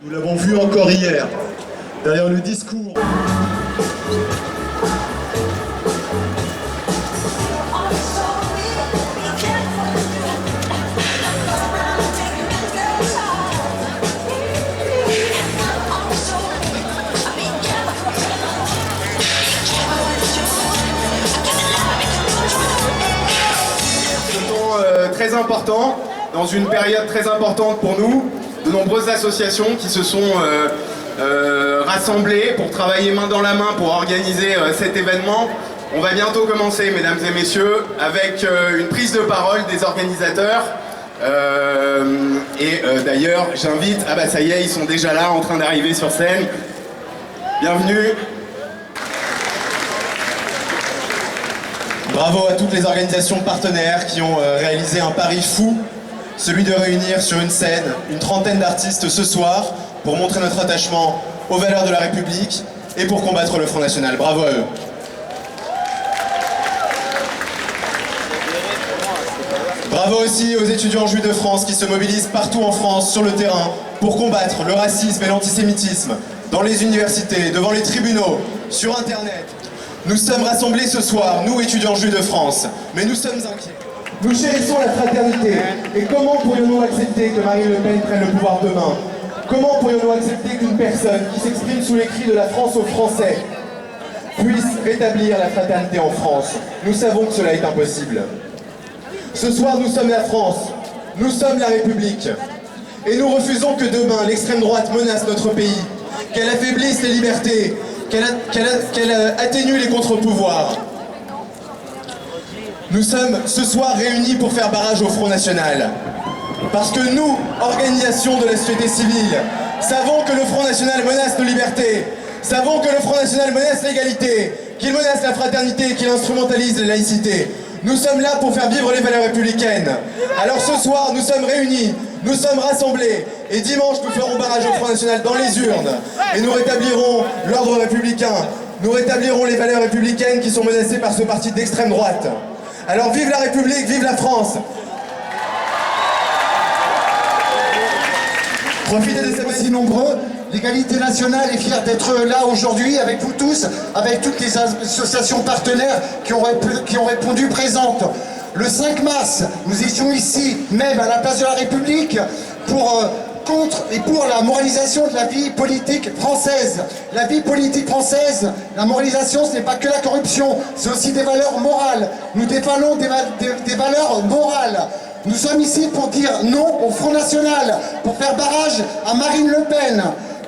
Nous l'avons vu encore hier, derrière le discours. Très important, dans une période très importante pour nous, de nombreuses associations qui se sont rassemblées pour travailler main dans la main pour organiser cet événement. On va bientôt commencer, mesdames et messieurs, avec une prise de parole des organisateurs. D'ailleurs, j'invite, ah bah ça y est, ils sont déjà là, en train d'arriver sur scène. Bienvenue. Bravo à toutes les organisations partenaires qui ont réalisé un pari fou, celui de réunir sur une scène une trentaine d'artistes ce soir pour montrer notre attachement aux valeurs de la République et pour combattre le Front National. Bravo à eux. Bravo aussi aux étudiants juifs de France qui se mobilisent partout en France sur le terrain pour combattre le racisme et l'antisémitisme dans les universités, devant les tribunaux, sur Internet. Nous sommes rassemblés ce soir, nous étudiants juifs de France, mais nous sommes inquiets. Nous chérissons la fraternité. Et comment pourrions-nous accepter que Marine Le Pen prenne le pouvoir demain? Comment pourrions-nous accepter qu'une personne qui s'exprime sous les cris de la France aux Français puisse rétablir la fraternité en France? Nous savons que cela est impossible. Ce soir, nous sommes la France, nous sommes la République. Et nous refusons que demain, l'extrême droite menace notre pays, qu'elle affaiblisse les libertés, qu'elle atténue les contre-pouvoirs. Nous sommes ce soir réunis pour faire barrage au Front National. Parce que nous, organisation de la société civile, savons que le Front National menace nos libertés, savons que le Front National menace l'égalité, qu'il menace la fraternité, qu'il instrumentalise la laïcité. Nous sommes là pour faire vivre les valeurs républicaines. Alors ce soir, nous sommes réunis, nous sommes rassemblés, et dimanche, nous ferons barrage au Front National dans les urnes, et nous rétablirons l'ordre républicain, nous rétablirons les valeurs républicaines qui sont menacées par ce parti d'extrême droite. Alors vive la République, vive la France! Profitez de ces si nombreux. L'égalité nationale est fière d'être là aujourd'hui avec vous tous, avec toutes les associations partenaires qui ont répondu présentes. Le 5 mars, nous étions ici, même à la place de la République, contre et pour la moralisation de la vie politique française. La vie politique française, la moralisation, ce n'est pas que la corruption, c'est aussi des valeurs morales. Nous défendons des valeurs morales. Nous sommes ici pour dire non au Front National, pour faire barrage à Marine Le Pen.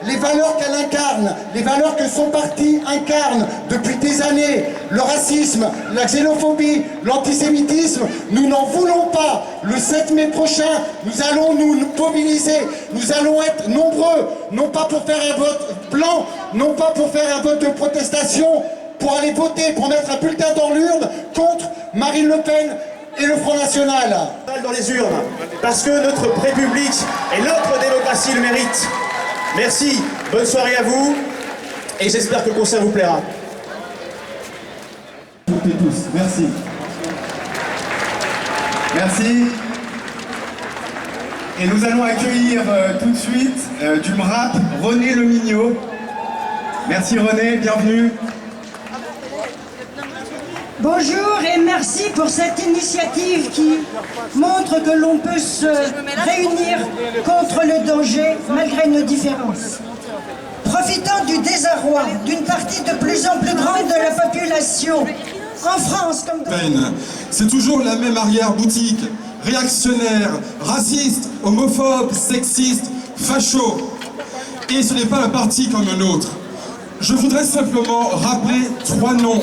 Les valeurs qu'elle incarne, les valeurs que son parti incarne depuis des années, le racisme, la xénophobie, l'antisémitisme, nous n'en voulons pas. Le 7 mai prochain, nous allons nous mobiliser, nous allons être nombreux, non pas pour faire un vote blanc, non pas pour faire un vote de protestation, pour aller voter, pour mettre un bulletin dans l'urne contre Marine Le Pen et le Front National. Dans les urnes, parce que notre République et notre démocratie le méritent. Merci, bonne soirée à vous, et j'espère que le concert vous plaira. Toutes et tous, merci. Merci. Et nous allons accueillir tout de suite du MRAP, René Lemignot. Merci René, bienvenue. Bonjour et merci pour cette initiative qui montre que l'on peut se réunir contre le danger malgré nos différences. Profitant du désarroi d'une partie de plus en plus grande de la population, en France comme dans... C'est toujours la même arrière-boutique, réactionnaire, raciste, homophobe, sexiste, facho. Et ce n'est pas un parti comme un autre. Je voudrais simplement rappeler 3 noms.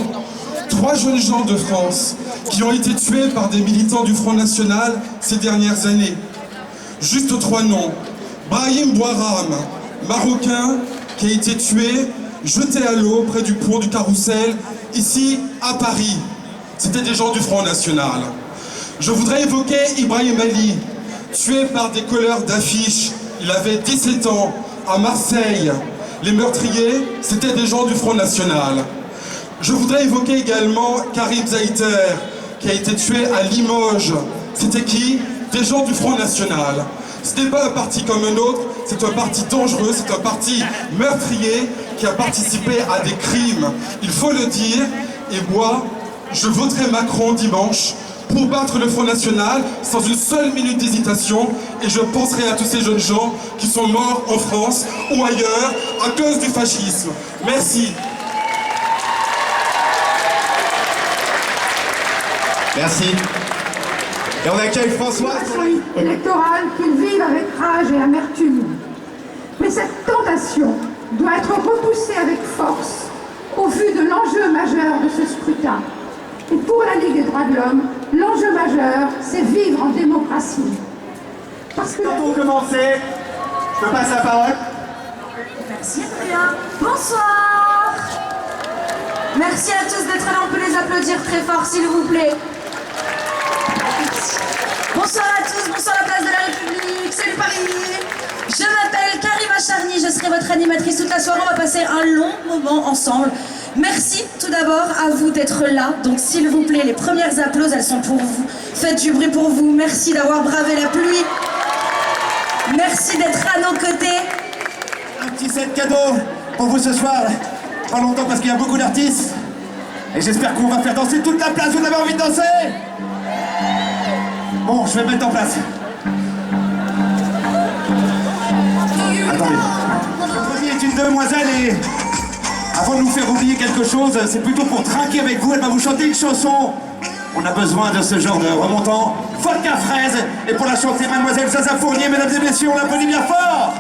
3 jeunes gens de France qui ont été tués par des militants du Front National ces dernières années. Juste 3 noms. Brahim Bouaram, marocain, qui a été tué, jeté à l'eau près du pont du Carrousel, ici à Paris. C'était des gens du Front National. Je voudrais évoquer Ibrahim Ali, tué par des colleurs d'affiches. Il avait 17 ans, à Marseille. Les meurtriers, c'était des gens du Front National. Je voudrais évoquer également Karim Zaïter, qui a été tué à Limoges. C'était qui? Des gens du Front National. Ce n'est pas un parti comme un autre, c'est un parti dangereux, c'est un parti meurtrier qui a participé à des crimes. Il faut le dire, et moi, je voterai Macron dimanche pour battre le Front National sans une seule minute d'hésitation, et je penserai à tous ces jeunes gens qui sont morts en France ou ailleurs à cause du fascisme. Merci. Merci. Et on accueille François. Électorale qu'ils vivent avec rage et amertume. Mais cette tentation doit être repoussée avec force au vu de l'enjeu majeur de ce scrutin. Et pour la Ligue des droits de l'homme, l'enjeu majeur, c'est vivre en démocratie. Parce que... Pour commencer, je te passe la parole. Merci Adrien. Bonsoir. Merci à tous d'être là, on peut les applaudir très fort s'il vous plaît. Bonsoir à tous, bonsoir la place de la République, salut Paris. Je m'appelle Karima Charny, je serai votre animatrice toute la soirée, on va passer un long moment ensemble. Merci tout d'abord à vous d'être là, donc s'il vous plaît, les premières applauses, elles sont pour vous. Faites du bruit pour vous, merci d'avoir bravé la pluie. Merci d'être à nos côtés. Un petit set cadeau pour vous ce soir, pas longtemps parce qu'il y a beaucoup d'artistes. Et j'espère qu'on va faire danser toute la place, vous avez envie de danser? Bon, je vais mettre en place. Attendez. Le premier est une demoiselle et avant de nous faire oublier quelque chose, c'est plutôt pour trinquer avec vous, elle va vous chanter une chanson. On a besoin de ce genre de remontant. Vodka fraise. Et pour la chanter, mademoiselle Zaza Fournier, mesdames et messieurs, on l'applaudit bien fort.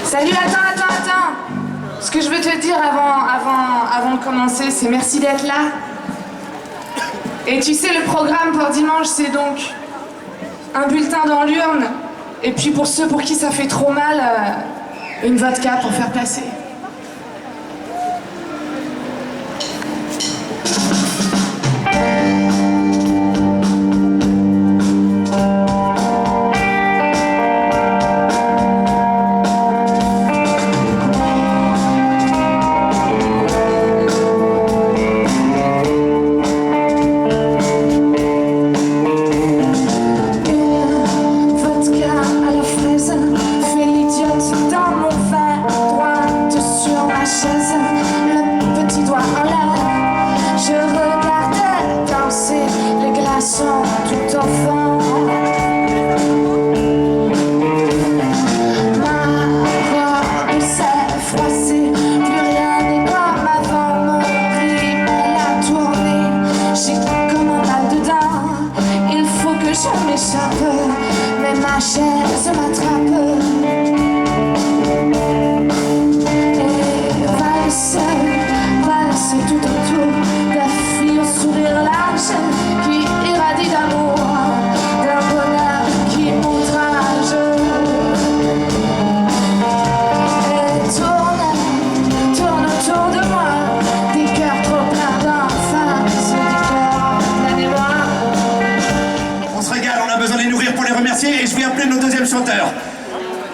Salut, attends. Ce que je veux te dire avant de commencer, c'est merci d'être là. Et tu sais, le programme pour dimanche, c'est donc un bulletin dans l'urne. Et puis pour ceux pour qui ça fait trop mal, une vodka pour faire passer.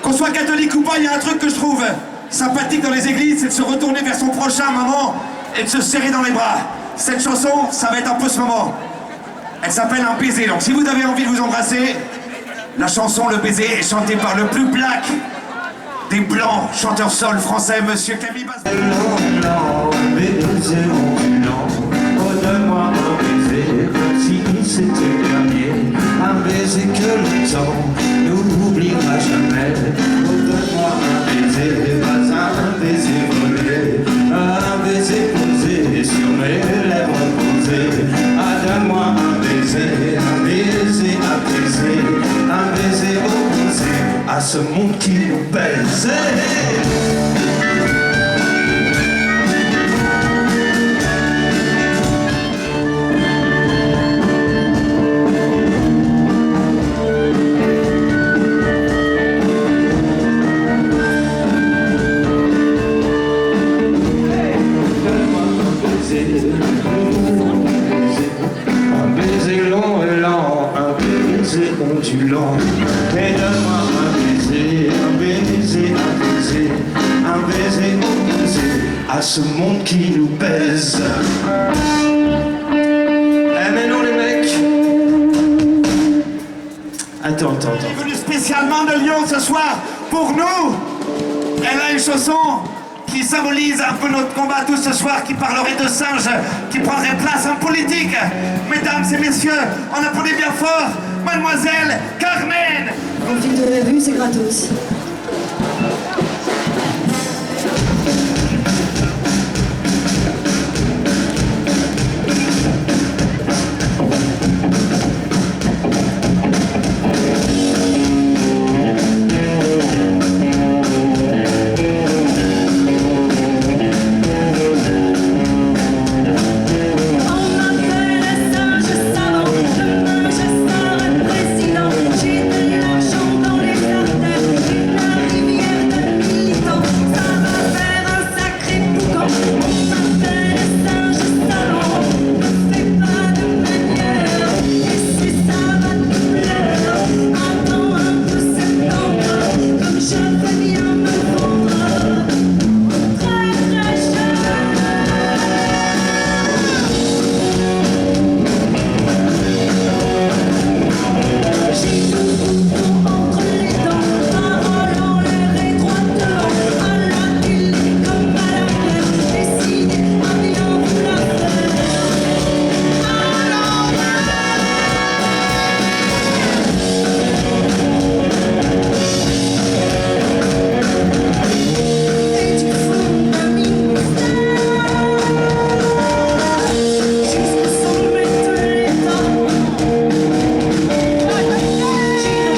Qu'on soit catholique ou pas, il y a un truc que je trouve sympathique dans les églises, c'est de se retourner vers son prochain moment et de se serrer dans les bras. Cette chanson, ça va être un peu ce moment. Elle s'appelle Un baiser, donc si vous avez envie de vous embrasser, la chanson Le baiser est chantée par le plus black des blancs, chanteur sol français, monsieur Camille Basse. Donne-moi un baiser, comme si c'était le dernier. Un baiser que le temps n'oubliera jamais. Donne-moi un baiser, pas un baiser volé. Un baiser posé sur mes lèvres posées. Ah, donne-moi un baiser apaisé. Un baiser opposé à ce monde qui nous baise. Ondulant, mais donne-moi un baiser apaisé, un baiser opposé à à ce monde qui nous pèse. Eh mais non les mecs. Attends. Elle est venue spécialement de Lyon ce soir pour nous. Elle a une chanson qui symbolise un peu notre combat tous ce soir, qui parlerait de singes, qui prendrait place en politique. Mesdames et messieurs, on applaudit bien fort Mademoiselle Carmen. Un film de revue, c'est gratos.